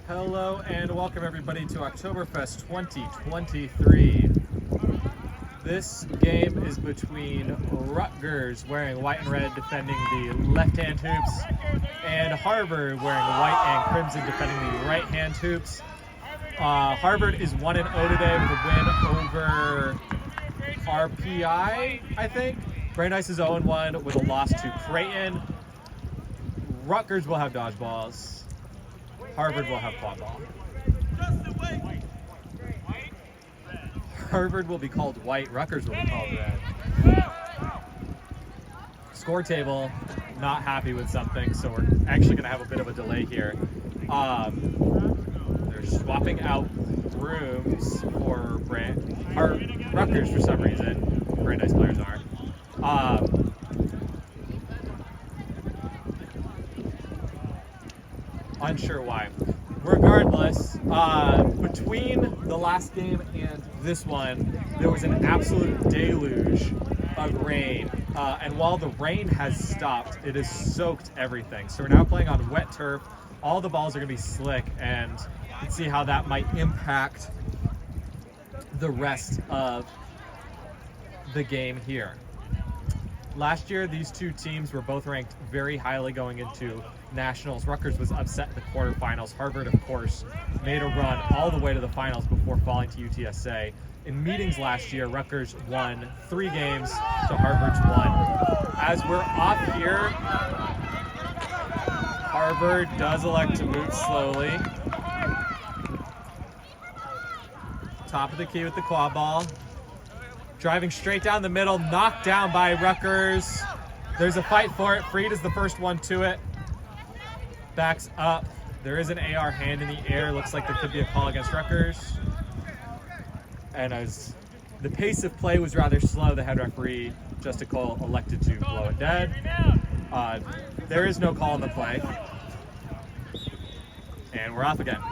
Hello and welcome everybody to Oktoberfest 2023. This game is between Rutgers, wearing white and red, defending the left-hand hoops, and Harvard, wearing white and crimson, defending the right-hand hoops. Harvard is 1-0 today with a win over RPI, I think. Brandeis is 0-1 with a loss to Creighton. Rutgers will have dodgeballs. Harvard will have quad ball. Harvard will be called white, Rutgers will be called red. Score table, not happy with something, so we're actually going to have a bit of a delay here. They're swapping out rooms for Rutgers for some reason. Brandeis players are. Unsure why. Regardless, between the last game and this one, there was an absolute deluge of rain. And while the rain has stopped, it has soaked everything. So we're now playing on wet turf. All the balls are going to be slick, and let's see how that might impact the rest of the game here. Last year, these two teams were both ranked very highly going into nationals. Rutgers was upset in the quarterfinals. Harvard, of course, made a run all the way to the finals before falling to UTSA. In meetings last year, Rutgers won 3 games to Harvard's 1. As we're off here, Harvard does elect to move slowly. Top of the key with the quad ball. Driving straight down the middle, knocked down by Rutgers. There's a fight for it. Freed is the first one to it. Backs up. There is an AR hand in the air. Looks like there could be a call against Rutgers. And as the pace of play was rather slow, the head referee, Justin Cole, elected to blow it dead. There is no call on the play. And we're off again.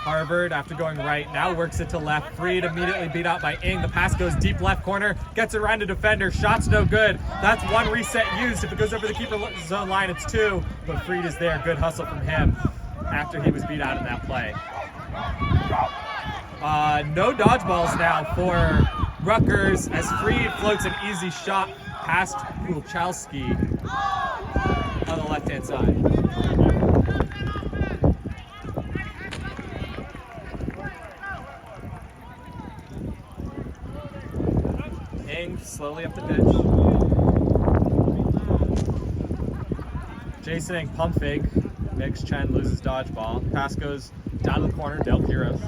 Harvard, after going right, now works it to left. Freed, immediately beat out by Ng. The pass goes deep left corner, gets around a defender. Shot's no good. That's 1 reset used. If it goes over the keeper zone line, it's 2. But Freed is there. Good hustle from him after he was beat out in that play. No dodgeballs now for Rutgers as Freed floats an easy shot past Kulchowski on the left-hand side. Slowly up the pitch. Jason Ng pump fake. Mix Chen loses dodgeball. Pass goes down to the corner. Del Quiros.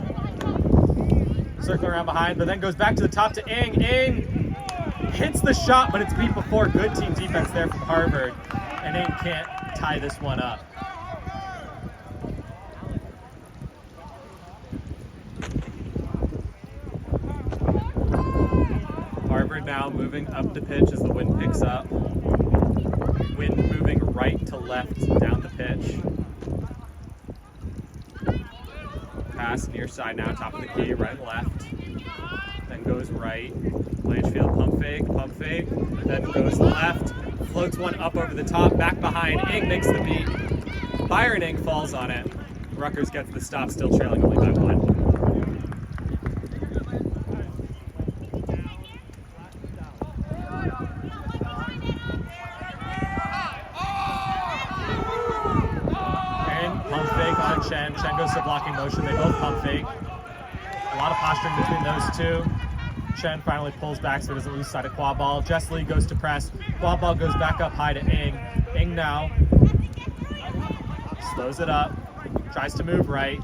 Circle around behind, but then goes back to the top to Ng. Ng hits the shot, but it's beat before. Good team defense there from Harvard. And Ng can't tie this one up. Harvard now moving up the pitch as the wind picks up. Wind moving right to left down the pitch. Pass near side now, top of the key, right and left. Then goes right. Blanchfield pump fake, then goes left. Floats one up over the top, back behind. Ng makes the beat. Byron Ng falls on it. Rutgers gets the stop, still trailing only by 1. Chen goes to blocking motion. They both pump fake. A lot of posturing between those two. Chen finally pulls back so he doesn't lose sight of quad ball. Jessley goes to press. Quad ball goes back up high to Ng. Ng now slows it up. Tries to move right.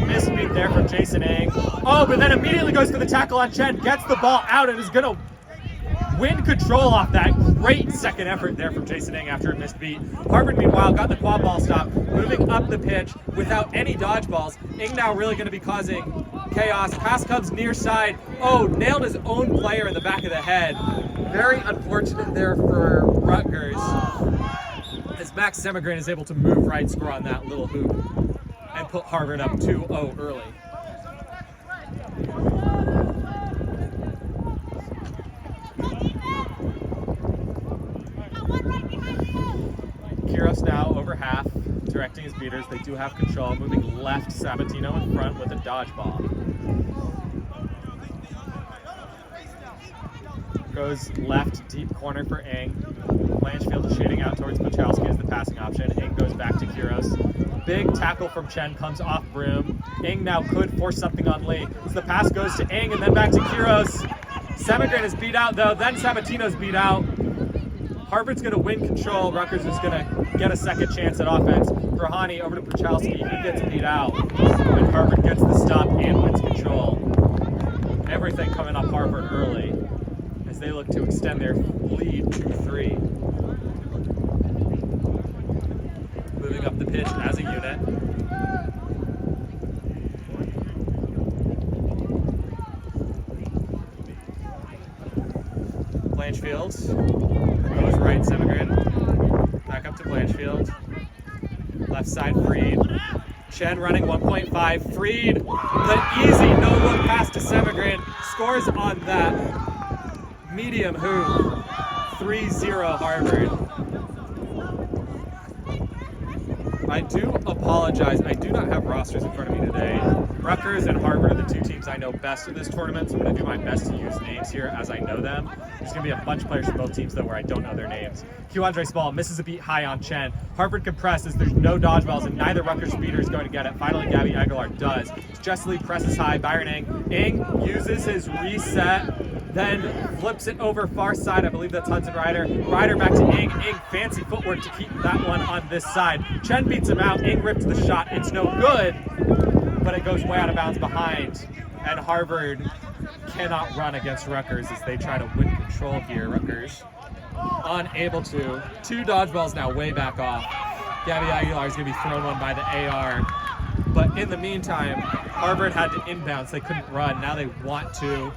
Missed beat there from Jason Ng. Oh, but then immediately goes for the tackle on Chen. Gets the ball out and is going to win control off that. Great second effort there from Jason Ng after a missed beat. Harvard, meanwhile, got the quad ball stop, moving up the pitch without any dodgeballs. Ng now really going to be causing chaos. Pass comes near side. Oh, nailed his own player in the back of the head. Very unfortunate there for Rutgers, as Max Semigran is able to move right, score on that little hoop, and put Harvard up 2-0 early. directing his beaters. They do have control. Moving left, Sabatino in front with a dodgeball. Goes left, deep corner for Ing. Blanchfield is shading out towards Pachowski as the passing option. Ing goes back to Kiros. Big tackle from Chen comes off Broom. Ing now could force something on Lee. As the pass goes to Ing and then back to Kiros. Semigran is beat out though, then Sabatino's beat out. Harvard's going to win control. Rutgers is going to get a second chance at offense. Grahani over to Pachowski. He gets beat out. And Harvard gets the stop and wins control. Everything coming up Harvard early as they look to extend their lead 2-3. Moving up the pitch as a unit. Blanchfield goes right, Semigran. Back up to Blanchfield. Left side, Freed. Chen running 1.5. Freed, the easy no-look pass to Semigran. Scores on that medium hoop. 3-0 Harvard. I do apologize. I do not have rosters in front of me today. Rutgers and Harvard are the two teams I know best in this tournament, so I'm going to do my best to use names here as I know them. There's going to be a bunch of players from both teams, though, where I don't know their names. Q Andre Small misses a beat high on Chen. Harvard compresses. There's no dodgeballs, and neither Rutgers beater is going to get it. Finally, Gabby Aguilar does. Jesse Lee presses high. Byron Ing. Ing uses his reset, then flips it over far side. I believe that's Hudson Ryder. Ryder back to Ing. Ing, fancy footwork to keep that one on this side. Chen beats him out. Ing rips the shot. It's no good, but it goes way out of bounds behind. And Harvard cannot run against Rutgers as they try to win control here. Rutgers unable to. Two dodgeballs now way back off. Gabby Aguilar is going to be thrown one by the AR. But in the meantime, Harvard had to inbounds. They couldn't run. Now they want to.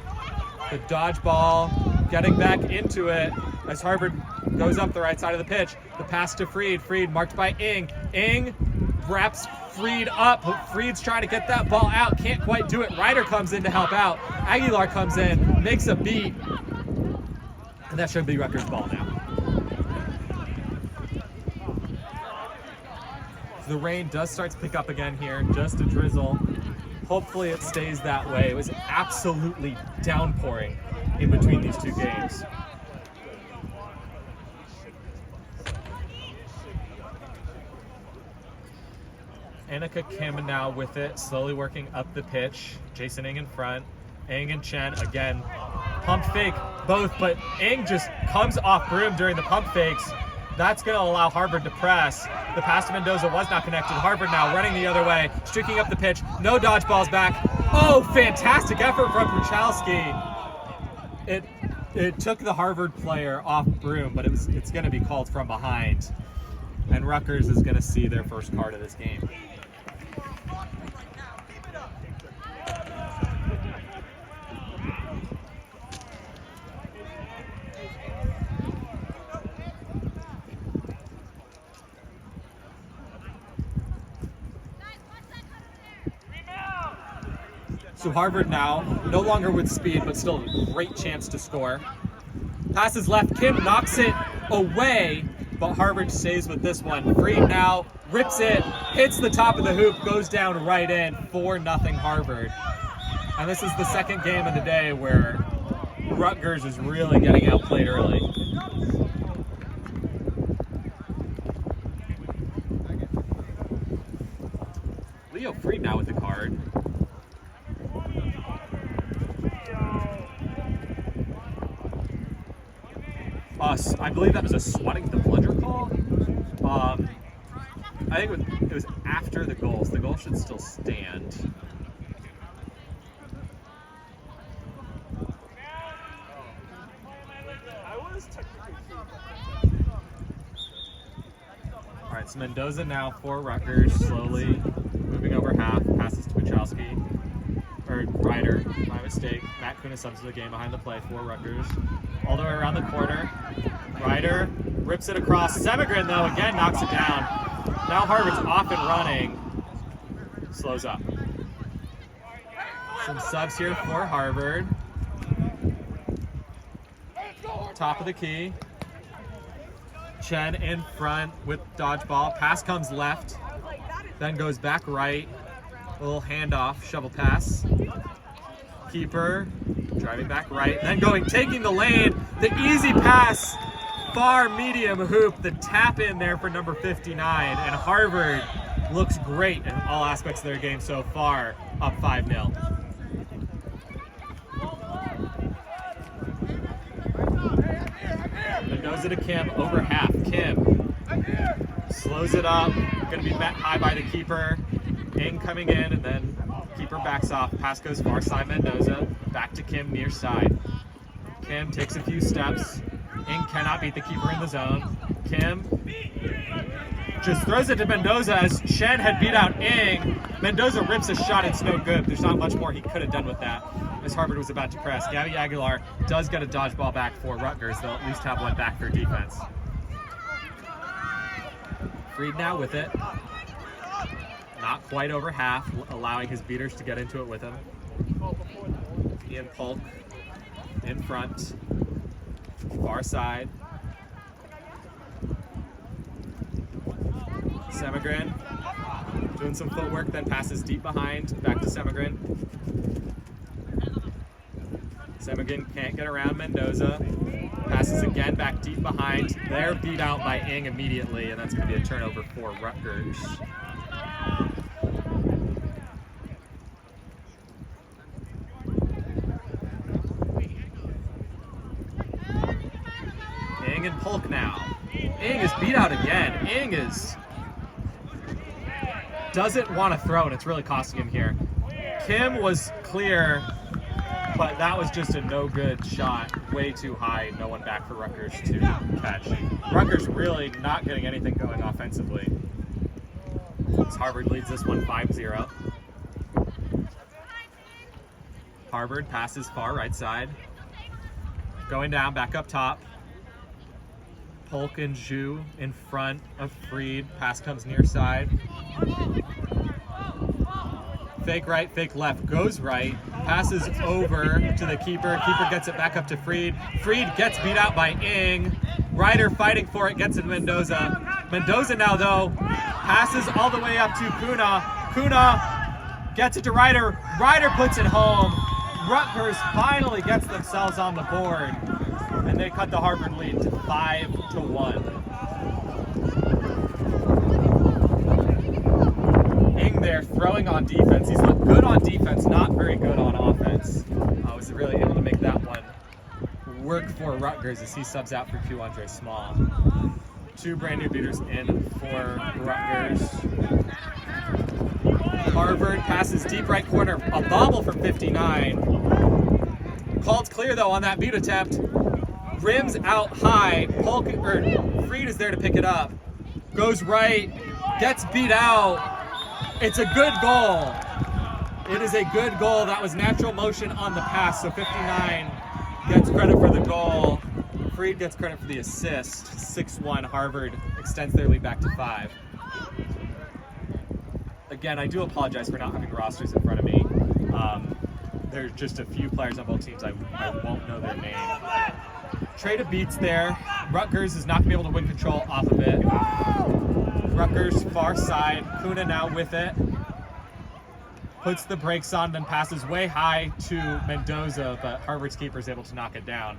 The dodgeball getting back into it as Harvard goes up the right side of the pitch. The pass to Freed. Freed marked by Ing. Ing wraps Freed up. Freed's trying to get that ball out. Can't quite do it. Ryder comes in to help out. Aguilar comes in, makes a beat. And that should be Rutgers' ball now. The rain does start to pick up again here. Just a drizzle. Hopefully it stays that way. It was absolutely downpouring in between these two games. Annika Kim now with it, slowly working up the pitch. Jason Ing in front. Ing and Chen again. Pump fake both, but Ing just comes off Broom during the pump fakes. That's going to allow Harvard to press. The pass to Mendoza was not connected. Harvard now running the other way, streaking up the pitch. No dodgeballs back. Oh, fantastic effort from Pachowski. It took the Harvard player off Broom, but it's going to be called from behind. And Rutgers is going to see their first card of this game. So Harvard now, no longer with speed, but still a great chance to score. Passes left, Kim knocks it away, but Harvard stays with this one. Freed now, rips it, hits the top of the hoop, goes down right in, 4-0 Harvard. And this is the second game of the day where Rutgers is really getting outplayed early. Leo Freed now with the card. I believe that was a swatting the plunger call. I think it was after the goals. The goal should still stand. All right, so Mendoza now for Rutgers, slowly moving over half, passes to Pachowski. Or Ryder, my mistake. Matt Kuna subs to the game behind the play for Rutgers. All the way around the corner. Ryder rips it across. Semigran, though, again knocks it down. Now Harvard's off and running. Slows up. Some subs here for Harvard. Top of the key. Chen in front with dodgeball. Pass comes left, then goes back right. A little handoff, shovel pass. Keeper driving back right, then taking the lane. The easy pass, far medium hoop. The tap in there for number 59. And Harvard looks great in all aspects of their game so far, up 5-0. Mendoza to Kim, over half. Kim slows it up, gonna be met high by the keeper. Ing coming in, and then keeper backs off. Pass goes far side Mendoza, back to Kim near side. Kim takes a few steps. Ing cannot beat the keeper in the zone. Kim just throws it to Mendoza as Chen had beat out Ing. Mendoza rips a shot, it's no good. There's not much more he could have done with that as Harvard was about to press. Gabby Aguilar does get a dodgeball back for Rutgers. They'll at least have one back for defense. Freed now with it. Not quite over half, allowing his beaters to get into it with him. Ian Polk in front, far side. Semigran doing some footwork, then passes deep behind, back to Semigran. Semigran can't get around Mendoza. Passes again back deep behind. They're beat out by Ing immediately, and that's going to be a turnover for Rutgers. Ing and Polk now. Ing is beat out again. Ing doesn't want to throw, and it's really costing him here. Kim was clear, but that was just a no good shot. Way too high. No one back for Rutgers to catch. Rutgers really not getting anything going offensively. As Harvard leads this one 5-0. Harvard passes far right side. Going down, back up top. Polk and Zhu in front of Freed. Pass comes near side. Fake right, fake left. Goes right. Passes over to the keeper. Keeper gets it back up to Freed. Freed gets beat out by Ing. Ryder fighting for it, gets it to Mendoza. Mendoza now, though, passes all the way up to Kuna. Kuna gets it to Ryder. Ryder puts it home. Rutgers finally gets themselves on the board, and they cut the Harvard lead to 5-1. Ing there throwing on defense. He's looked good on defense, not very good on offense. Was really able to make that one work for Rutgers as he subs out for Q-Andre Small. Two brand new beaters in for Rutgers. Harvard passes deep right corner, a bobble from 59. Called clear though on that beat attempt. Rims out high. Freed is there to pick it up. Goes right, gets beat out. It's a good goal. It is a good goal. That was natural motion on the pass, so 59 gets credit for the goal. Freed gets credit for the assist. 6-1, Harvard extends their lead back to 5. Again, I do apologize for not having rosters in front of me. There's just a few players on both teams. I won't know their name. Trade of beats there. Rutgers is not going to be able to win control off of it. Rutgers far side. Kuna now with it. Puts the brakes on, then passes way high to Mendoza, but Harvard's keeper is able to knock it down.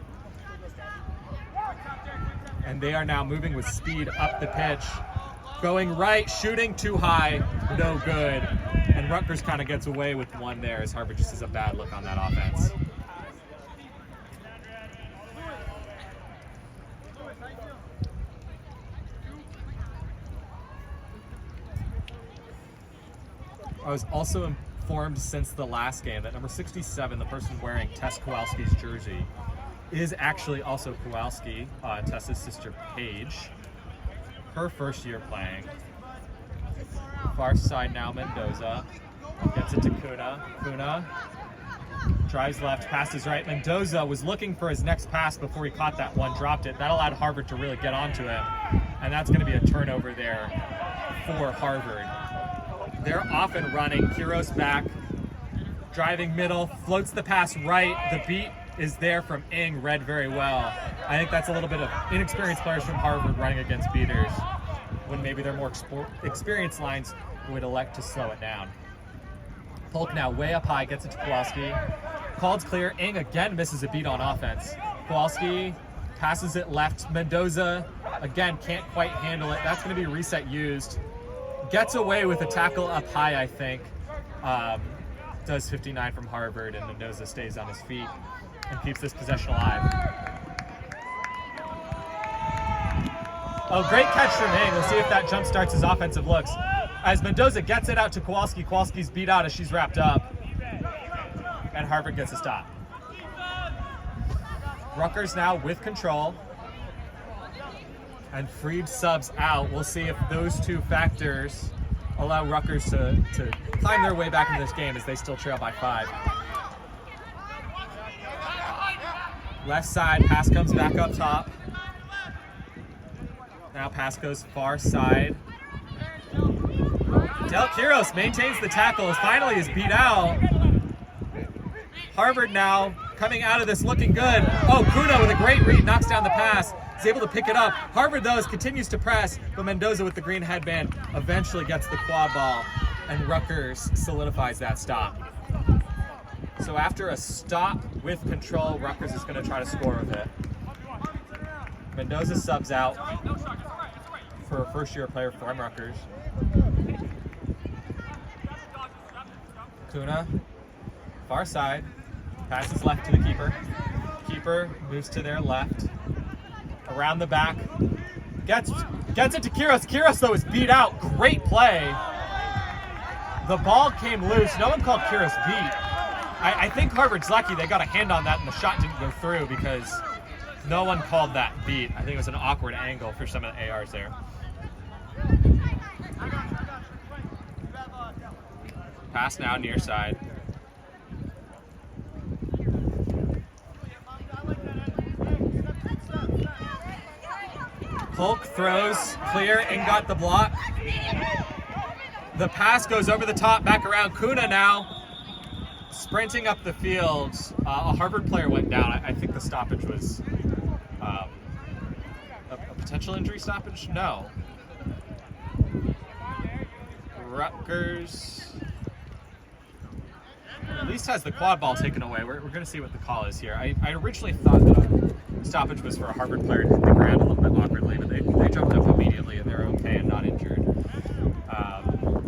And they are now moving with speed up the pitch. Going right, shooting too high, no good. And Rutgers kind of gets away with one there as Harvard just has a bad look on that offense. I was also informed since the last game that number 67, the person wearing Tess Kowalski's jersey, is actually also Kowalski, Tess's sister Paige. Her first year playing. Far side now, Mendoza. Gets it to Kuna. Kuna drives left, passes right. Mendoza was looking for his next pass before he caught that one, dropped it. That allowed Harvard to really get onto it. And that's going to be a turnover there for Harvard. They're off and running. Kiros back, driving middle, floats the pass right. The beat is there from Ing, read very well. I think that's a little bit of inexperienced players from Harvard running against beaters when maybe their more experienced lines would elect to slow it down. Polk now way up high, gets it to Kowalski. Called clear. Ing again misses a beat on offense. Kowalski passes it left. Mendoza, again, can't quite handle it. That's going to be reset used. Gets away with a tackle up high, I think. Does 59 from Harvard, and Mendoza stays on his feet and keeps this possession alive. Oh, great catch from Ing. We'll see if that jump starts his offensive looks. As Mendoza gets it out to Kowalski, Kowalski's beat out as she's wrapped up. And Harvard gets a stop. Rutgers now with control. And Freed subs out. We'll see if those two factors allow Rutgers to climb their way back into this game as they still trail by 5. Left side, pass comes back up top. Now pass goes far side. Del Quiros maintains the tackle, finally is beat out. Harvard now coming out of this looking good. Oh, Kuna with a great read, knocks down the pass. Is able to pick it up. Harvard, though, continues to press, but Mendoza with the green headband eventually gets the quad ball, and Rutgers solidifies that stop. So after a stop with control, Rutgers is going to try to score with it. Mendoza subs out for a first-year player from Rutgers. Kuna, far side, passes left to the keeper. Keeper moves to their left. Around the back, gets it to Quiros. Quiros, though, is beat out. Great play. The ball came loose. No one called Quiros beat. I think Harvard's lucky they got a hand on that and the shot didn't go through because no one called that beat. I think it was an awkward angle for some of the ARs there. Pass now near side. Polk throws clear and got the block. The pass goes over the top, back around. Kuna now sprinting up the field. A Harvard player went down. I think the stoppage was a potential injury stoppage? No. Rutgers at least has the quad ball taken away. We're going to see what the call is here. I originally thought that stoppage was for a Harvard player to hit the ground a little bit awkwardly, but they jumped up immediately and they're okay and not injured.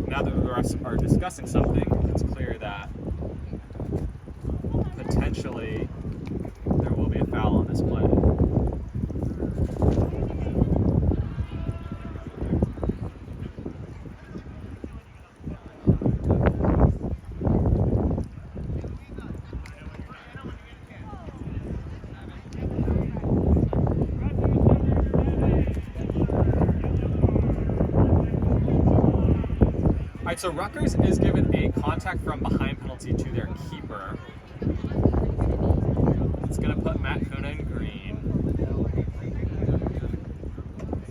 Now that the refs are discussing something, it's clear that potentially there will be a foul on this play. So Rutgers is given a contact from behind penalty to their keeper. It's going to put Matt Kuna in green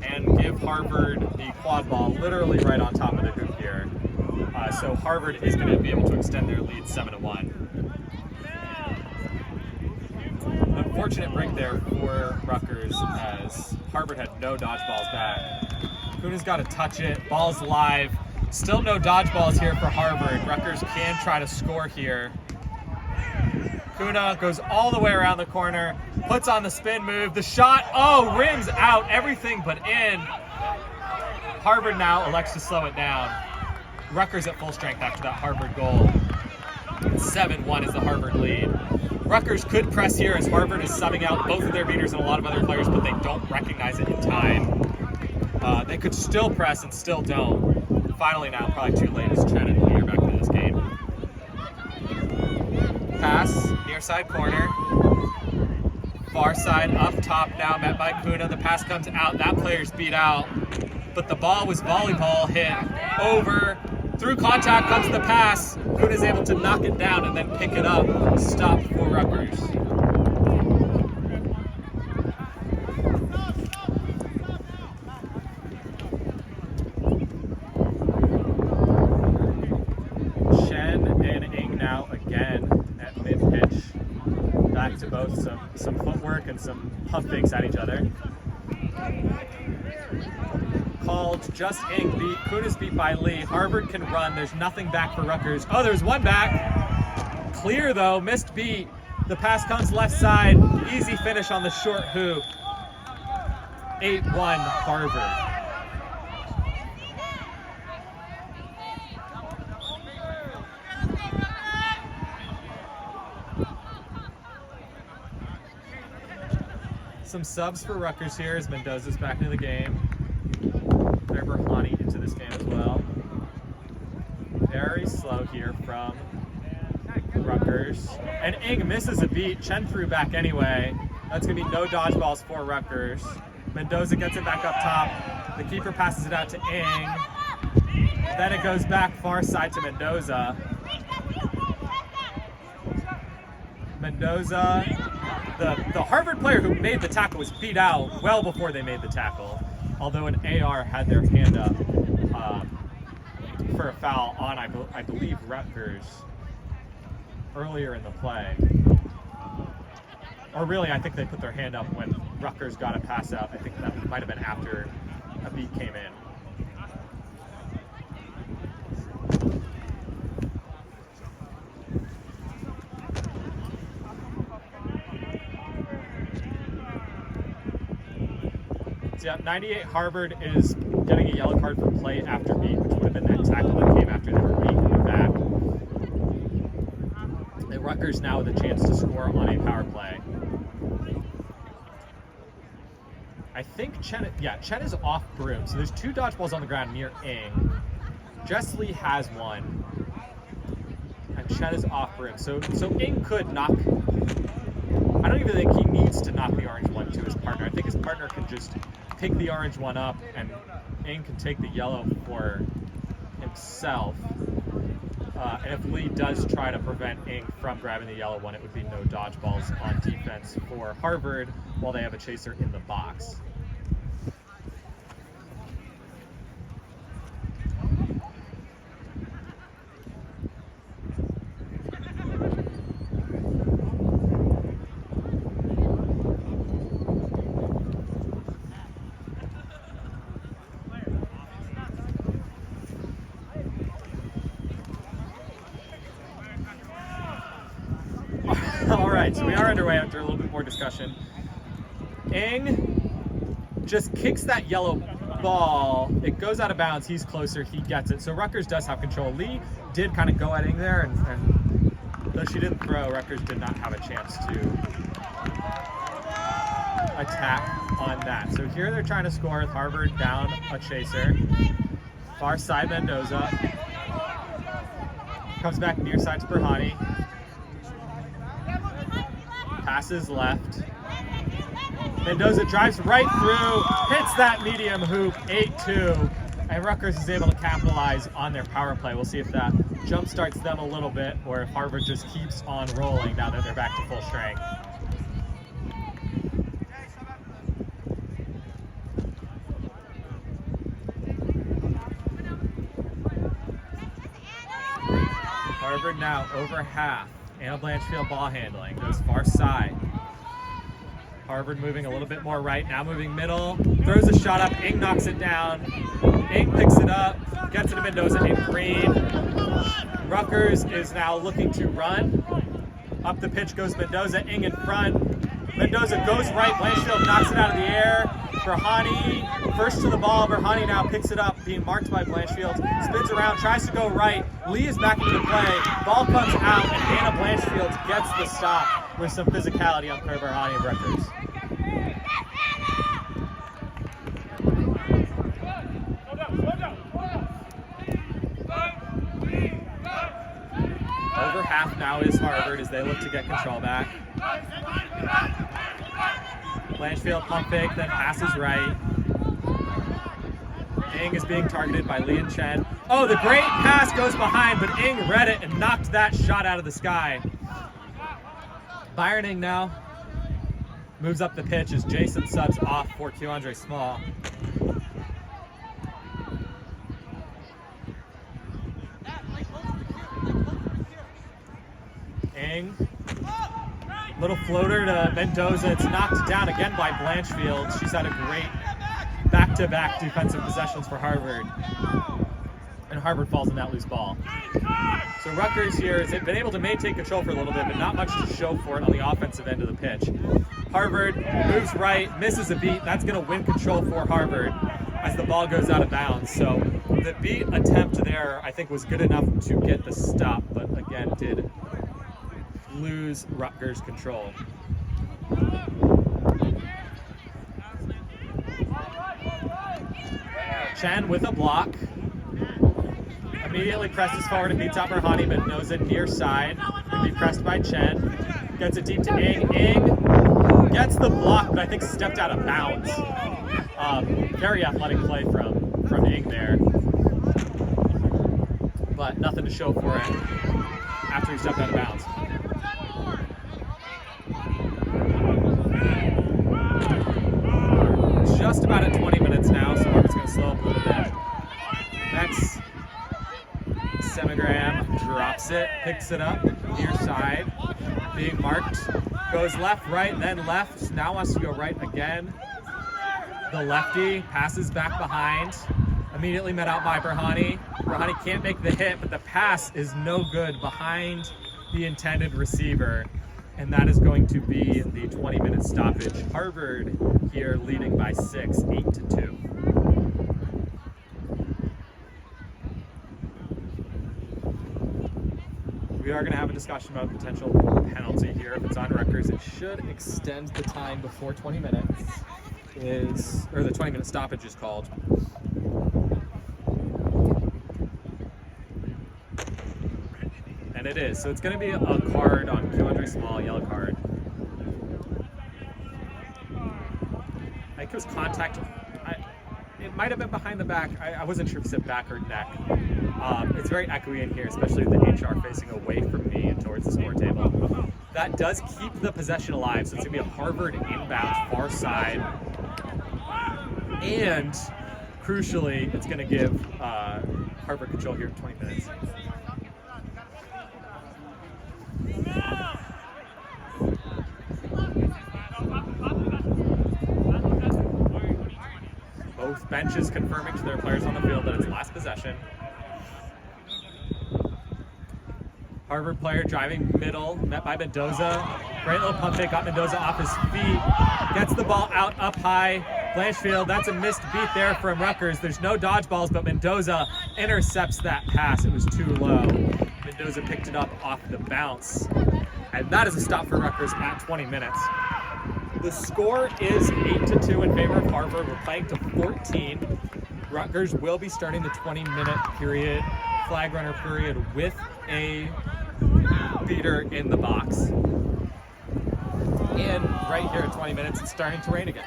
and give Harvard the quad ball literally right on top of the hoop here. So Harvard is going to be able to extend their lead 7-1. Unfortunate break there for Rutgers as Harvard had no dodgeballs back. Kuna's got to touch it. Ball's live. Still no dodgeballs here for Harvard. Rutgers can try to score here. Kuna goes all the way around the corner, puts on the spin move. The shot, oh, rims out, everything but in. Harvard now elects to slow it down. Rutgers at full strength after that Harvard goal. 7-1 is the Harvard lead. Rutgers could press here as Harvard is subbing out both of their beaters and a lot of other players, but they don't recognize it in time. They could still press and still don't. Finally now, probably too late as Chen and Lee are back into this game. Pass, near side corner. Far side up top now, met by Kuna. The pass comes out, that player's beat out. But the ball was volleyball hit over. Through contact comes the pass. Kuna's able to knock it down and then pick it up. Stop for Rutgers. Some footwork cracking some pump fakes at each other. Called just Ing beat. Kuhn is beat by Lee. Harvard can run. There's nothing back for Rutgers. Oh, there's one back. Clear though, missed beat. The pass comes left side. Easy finish on the short hoop. 8-1 Harvard. Some subs for Rutgers here as Mendoza's back into the game. Berhani into this game as well. Very slow here from Rutgers. And Ing misses a beat. Chen threw back anyway. That's going to be no dodgeballs for Rutgers. Mendoza gets it back up top. The keeper passes it out to Ing. Then it goes back far side to Mendoza. Mendoza, the Harvard player who made the tackle was beat out well before they made the tackle. Although an AR had their hand up for a foul on, I believe, Rutgers earlier in the play. Or really, I think they put their hand up when Rutgers got a pass out. I think that might have been after a beat came in. Yeah, 98 Harvard is getting a yellow card for play after beat, which would have been that tackle that came after they were beat coming back. And Rutgers now with a chance to score on a power play. I think Chen is off broom. So there's 2 dodgeballs on the ground near Ing. Jess Lee has one. And Chen is off broom. So Ing could knock. I don't even think he needs to knock the orange one to his partner. I think his partner can just pick the orange one up and Ing can take the yellow for himself. And if Lee does try to prevent Ing from grabbing the yellow one, it would be no dodgeballs on defense for Harvard while they have a chaser in the box. So we are underway after a little bit more discussion. Ing just kicks that yellow ball. It goes out of bounds. He's closer. He gets it. So Rutgers does have control. Lee did kind of go at Ing there, and though she didn't throw, Rutgers did not have a chance to attack on that. So here they're trying to score with Harvard down a chaser. Far side Mendoza. Comes back near side to Berhani. Passes left. Mendoza drives right through, hits that medium hoop, 8-2, and Rutgers is able to capitalize on their power play. We'll see if that jump starts them a little bit, or if Harvard just keeps on rolling now that they're back to full strength. Harvard now over half. Anna Blanchfield ball handling, goes far side. Harvard moving a little bit more right, now moving middle, throws a shot up, Ing knocks it down. Ing picks it up, gets it to Mendoza in green. Rutgers is now looking to run. Up the pitch goes Mendoza, Ing in front. Mendoza goes right, Blanchfield knocks it out of the air. Berhani, first to the ball, Berhani now picks it up, being marked by Blanchfield, spins around, tries to go right, Lee is back into the play, ball comes out, and Anna Blanchfield gets the stop with some physicality on Claire Berhani of Rutgers. Over half now is Harvard as they look to get control back. Blanchfield pump fake, then passes right. Ing is being targeted by Lee and Chen. Oh, the great pass goes behind, but Ing read it and knocked that shot out of the sky. Byron Ing now moves up the pitch as Jason subs off for Keandre Small. Ing Little floater to Mendoza. It's knocked down again by Blanchfield. She's had a great back-to-back defensive possessions for Harvard. And Harvard falls in that loose ball. So Rutgers here has been able to maintain control for a little bit, but not much to show for it on the offensive end of the pitch. Harvard moves right, misses a beat. That's going to win control for Harvard as the ball goes out of bounds. So the beat attempt there, I think, was good enough to get the stop, but again, did lose Rutgers control. Chen with a block. Immediately presses forward and beats out Merhani, but knows it near side. Can be pressed by Chen. Gets it deep to Ing. Ing gets the block, but I think stepped out of bounds. Very athletic play from Ing there. But nothing to show for it after he stepped out of bounds. Just about at 20 minutes now, so Harvard's going to slow up a little bit. Next, Semigram drops it, picks it up, near side, being marked, goes left, right, then left, now wants to go right again. The lefty passes back behind, immediately met out by Berhani. Berhani can't make the hit, but the pass is no good behind the intended receiver. And that is going to be the 20-minute stoppage. Harvard here leading by 6, 8-2. We are going to have a discussion about potential penalty here. If it's on Rutgers, it should extend the time before 20 minutes or the 20-minute stoppage is called. And it is. So it's going to be a card on Keandre Small, yellow card. I think it was contact. It might have been behind the back. I wasn't sure if it said back or neck. It's very echoey in here, especially with the HR facing away from me and towards the score table. That does keep the possession alive, so it's going to be a Harvard inbound far side. And crucially, it's going to give Harvard control here in 20 minutes. Both benches confirming to their players on the field that it's last possession. Harvard player driving middle, met by Mendoza. Great little pump fake, got Mendoza off his feet. Gets the ball out up high. Blanchfield, that's a missed beat there from Rutgers. There's no dodgeballs, but Mendoza intercepts that pass. It was too low. Mendoza picked it up off the bounce. And that is a stop for Rutgers at 20 minutes. The score is 8-2 in favor of Harvard. We're playing to 14. Rutgers will be starting the 20-minute period, flag runner period, with a beater in the box. And right here at 20 minutes, it's starting to rain again.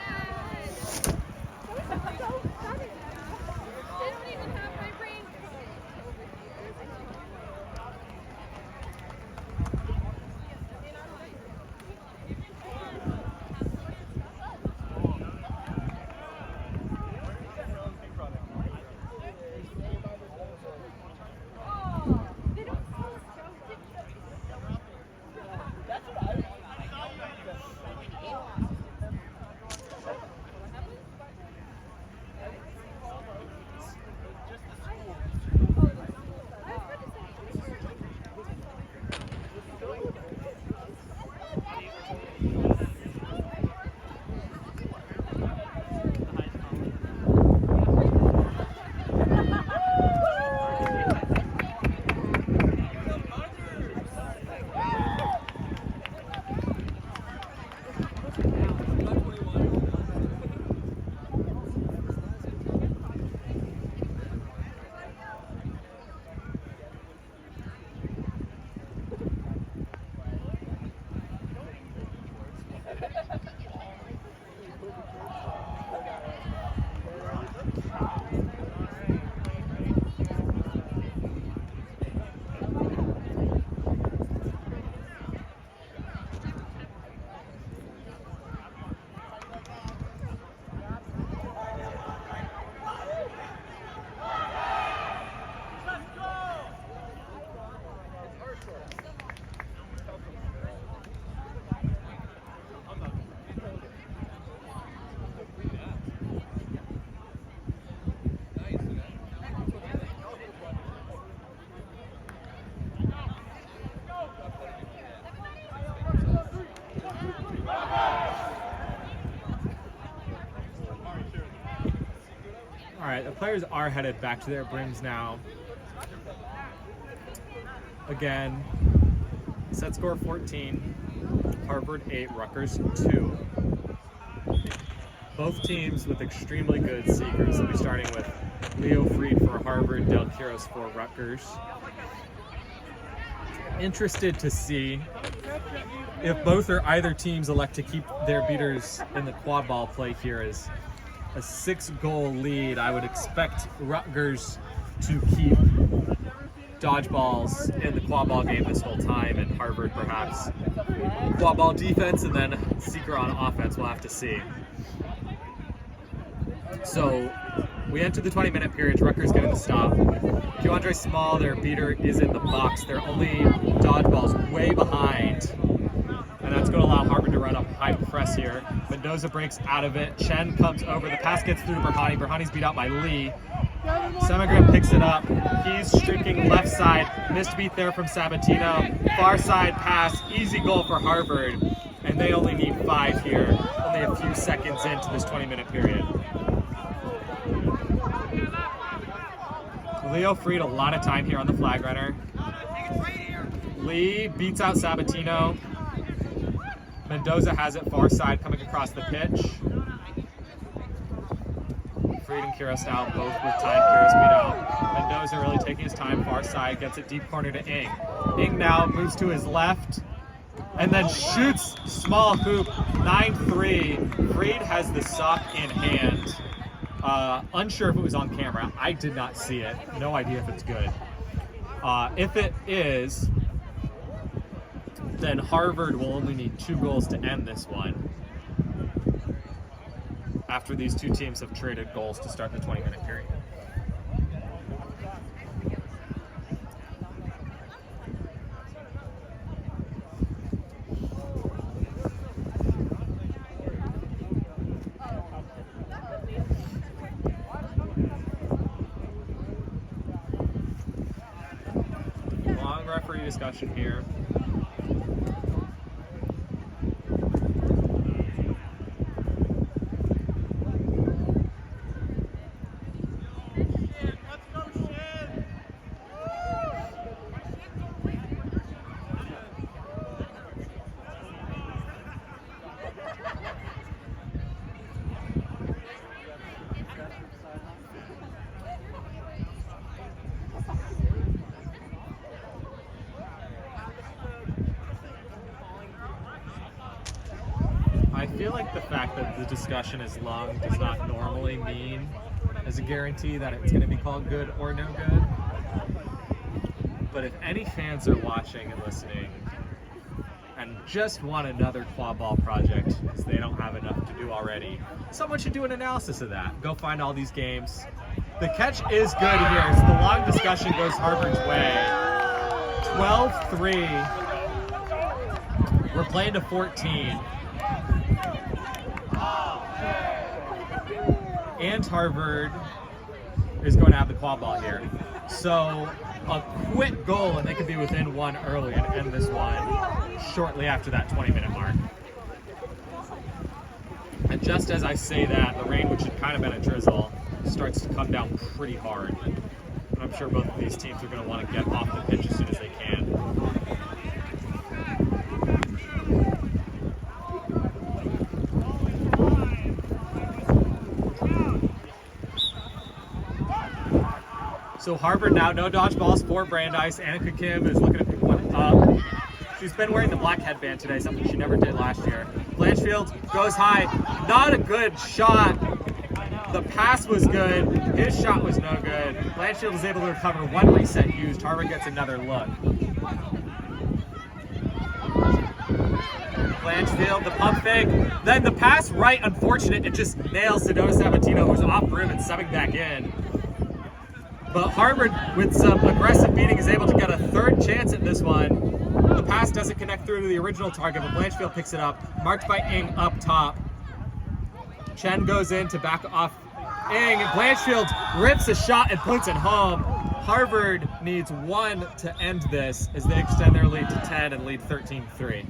All right, the players are headed back to their brims now. Again, set score 14, Harvard 8, Rutgers 2. Both teams with extremely good seekers. We'll be starting with Leo Fried for Harvard, Del Quiros for Rutgers. Interested to see if both or either teams elect to keep their beaters in the quad ball play here as a 6-goal lead. I would expect Rutgers to keep dodgeballs in the quad ball game this whole time, and Harvard perhaps quad ball defense and then seeker on offense. We'll have to see. So we enter the 20-minute period. Rutgers getting the stop. Keandre Small, their beater, is in the box. Their only dodgeball's way behind, and that's going to allow Harvard to run up high press here. Mendoza breaks out of it. Chen comes over. The pass gets through to Berhani. Berhani's beat out by Lee. Semigrim picks it up. He's streaking left side. Missed beat there from Sabatino. Far side pass. Easy goal for Harvard. And they only need 5 here. Only a few seconds into this 20-minute period. Leo Fried a lot of time here on the flag runner. Lee beats out Sabatino. Mendoza has it far side coming across the pitch. Fried and Quiros now both with time. Quiros beat out. Mendoza really taking his time far side, gets it deep corner to Ing. Ing now moves to his left and then shoots small hoop, 9-3. Fried has the sock in hand. Unsure if it was on camera. I did not see it. No idea if it's good. If it is, then Harvard will only need 2 goals to end this one, after these two teams have traded goals to start the 20-minute period. Long referee discussion here. I feel like the fact that the discussion is long does not normally mean as a guarantee that it's going to be called good or no good. But if any fans are watching and listening and just want another quad ball project because they don't have enough to do already, someone should do an analysis of that. Go find all these games. The catch is good here. So the long discussion goes Harvard's way. 12-3. We're playing to 14. And Harvard is going to have the quad ball here. So a quick goal and they could be within 1 early and end this one shortly after that 20-minute mark. And just as I say that, the rain, which had kind of been a drizzle, starts to come down pretty hard. And I'm sure both of these teams are going to want to get off the pitch as soon as they can. So Harvard now, no dodgeballs for Brandeis. Annika Kim is looking to pick one up. She's been wearing the black headband today, something she never did last year. Blanchfield goes high. Not a good shot. The pass was good. His shot was no good. Blanchfield is able to recover. 1 reset used. Harvard gets another look. Blanchfield, the pump fake. Then the pass right, unfortunate. It just nails Sedona Sabatino, who's off rim and subbing back in. But Harvard, with some aggressive beating, is able to get a 3rd chance at this one. The pass doesn't connect through to the original target, but Blanchfield picks it up. Marked by Ing up top. Chen goes in to back off Ing. Blanchfield rips a shot and puts it home. Harvard needs 1 to end this as they extend their lead to 10 and lead 13-3.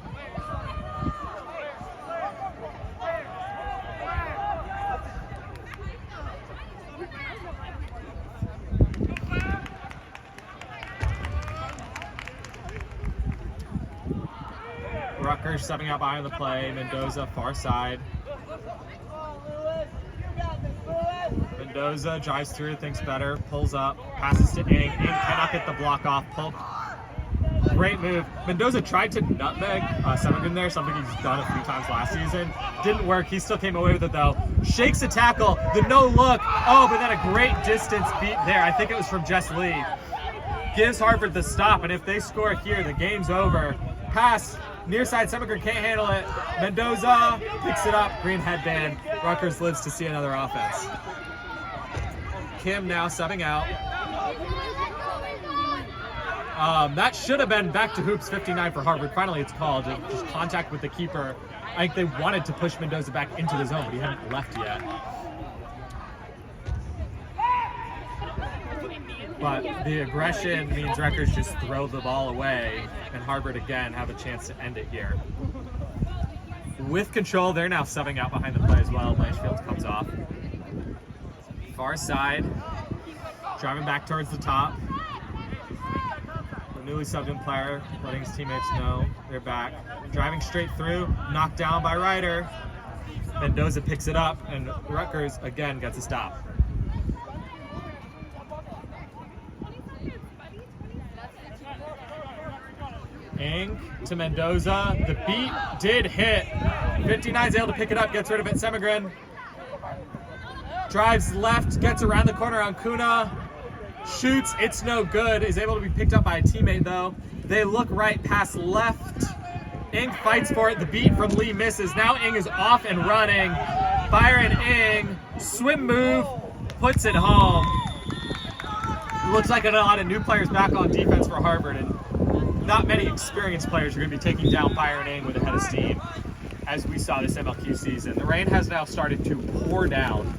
Rutgers subbing out behind the play. Mendoza far side. Mendoza drives through, thinks better, pulls up, passes to Ing. Ing cannot get the block off. Great move. Mendoza tried to nutmeg Semigren there, something he's done a few times last season. Didn't work. He still came away with it though. Shakes a tackle. The no look. Oh, but then a great distance beat there. I think it was from Jess Lee. Gives Harvard the stop, and if they score here, the game's over. Pass. Near side, Semigren can't handle it. Mendoza picks it up. Green headband. Rutgers lives to see another offense. Kim now subbing out. That should have been back to hoops 59 for Harvard. Finally, it's called. Just contact with the keeper. I think they wanted to push Mendoza back into the zone, but he hadn't left yet. But the aggression means Rutgers just throw the ball away, and Harvard again have a chance to end it here. With control, they're now subbing out behind the play as well. Blanchfield comes off. Far side, driving back towards the top. The newly subbed in player letting his teammates know they're back. Driving straight through, knocked down by Ryder. Mendoza picks it up, and Rutgers again gets a stop. Ing to Mendoza. The beat did hit. 59 is able to pick it up, gets rid of it. Semigren drives left, gets around the corner on Kuna. Shoots, it's no good. Is able to be picked up by a teammate though. They look right, pass left. Ing fights for it. The beat from Lee misses. Now Ing is off and running. Byron Ing, swim move, puts it home. Looks like a lot of new players back on defense for Harvard, and not many experienced players are going to be taking down Byron Ing with a head of steam, as we saw this MLQ season. The rain has now started to pour down.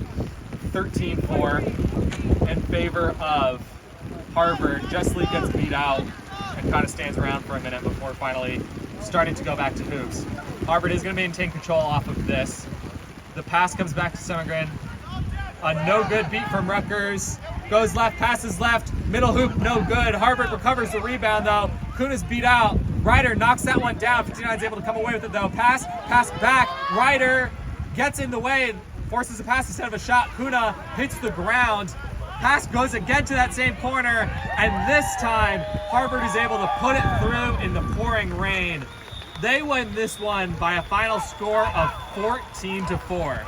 13-4 in favor of Harvard. Jess Lee gets beat out and kind of stands around for a minute before finally starting to go back to hoops. Harvard is going to maintain control off of this. The pass comes back to Semigren. A no good beat from Rutgers. Goes left, passes left, middle hoop, no good. Harvard recovers the rebound though. Kuna's beat out. Ryder knocks that one down. 59 is able to come away with it though. Pass back. Ryder gets in the way and forces a pass instead of a shot. Kuna hits the ground. Pass goes again to that same corner, and this time Harvard is able to put it through in the pouring rain. They win this one by a final score of 14-4.